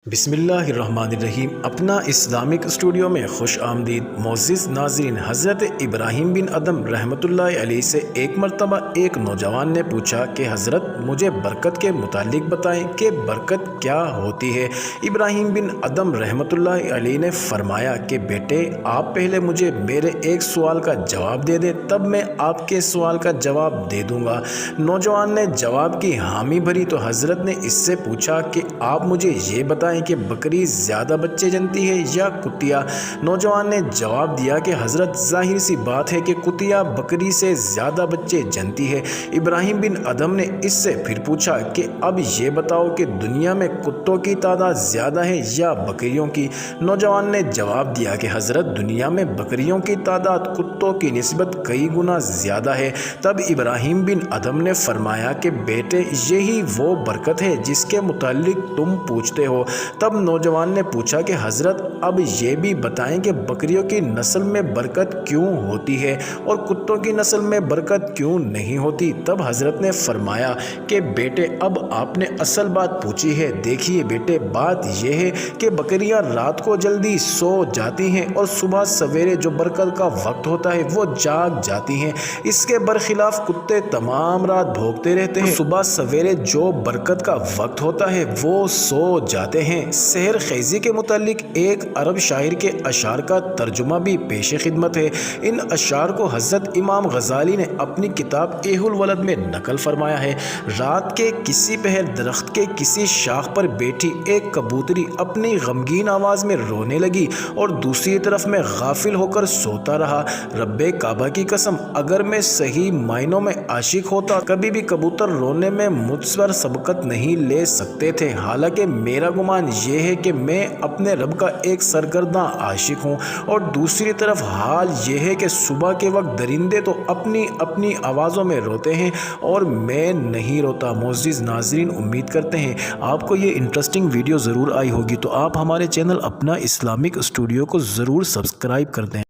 बिस्मिल्लाहिर्रहमानिर्रहीम। अपना Islamic studio में खुश आमदीद। मोअज़्ज़िज़ नाज़रीन, हज़रत इब्राहीम बिन अदम रहमतुल्लाहि अलैहि से एक मरतबा एक नौजवान ने पूछा कि हज़रत मुझे बरकत के मुतालिक बताएं कि बरकत क्या होती है। इब्राहीम बिन अदम रहमतुल्लाहि अलैहि ने फरमाया कि बेटे, आप पहले मुझे मेरे एक सवाल का जवाब दे दें, तब मैं आपके सवाल का जवाब दे दूँगा। नौजवान ने जवाब की हामी भरी तो हज़रत ने इससे पूछा कि आप मुझे ये बताएं कि बकरी ज़्यादा बच्चे जनती है या कुतिया। नौजवान ने जवाब दिया कि हज़रत, ज़ाहिर सी बात है कि कुतिया बकरी से ज़्यादा बच्चे जनती है। इब्राहीम बिन अदम ने इससे फिर पूछा कि अब ये बताओ कि दुनिया में कुत्तों की तादाद ज़्यादा है या बकरियों की। नौजवान ने जवाब दिया कि हज़रत, दुनिया में बकरियों की तादाद कुत्तों की निस्बत कई गुना ज़्यादा है। तब इब्राहीम बिन अदम ने फरमाया कि बेटे, यही वो बरकत है जिसके मुतालिक तुम पूछते हो। तब नौजवान ने पूछा कि हज़रत, अब ये भी बताएं कि बकरियों की नस्ल में बरकत क्यों होती है और कुत्तों की नस्ल में बरकत क्यों नहीं होती। तब हज़रत ने फरमाया कि बेटे, अब आपने असल बात पूछी है। देखिए बेटे, बात यह है कि बकरियां रात को जल्दी सो जाती हैं और सुबह सवेरे जो बरकत का वक्त होता है वो जाग जाती हैं। इसके बरखिलाफ कुत्ते तमाम रात भौंकते रहते हैं। सुबह सवेरे जो बरकत का वक्त होता है वो सो जाते हैं। सहर खेजी के मुतालिक एक अरब शायर के अशार का तर्जुमा भी पेश खिदमत है। इन अशार को हज़रत इमाम गज़ाली ने अपनी किताब एहुल वलद में नकल फरमाया है। रात के किसी पहर दरख्त के किसी शाख पर बैठी एक कबूतरी अपनी गमगीन आवाज़ में रोने लगी और दूसरी तरफ में गाफिल होकर सोता रहा। रब्बे काबा की कसम, अगर मैं सही मायनों में आशिक होता, कभी भी कबूतर रोने में मुझ पर सबकत नहीं ले सकते थे। हालांकि मेरा गुमान ये है कि मैं अपने रब का एक सरगर्दा आशिक हूँ। और दूसरी तरफ हाल ये है कि सुबह के वक्त दरिंदे तो अपनी अपनी आवाज़ों में रोते हैं और मैं नहीं रोता। मोअज़्ज़िज़ नाज़रीन, उम्मीद करते हैं आपको ये इंटरेस्टिंग वीडियो ज़रूर आई होगी, तो आप हमारे चैनल अपना इस्लामिक स्टूडियो को ज़रूर सब्सक्राइब कर दें।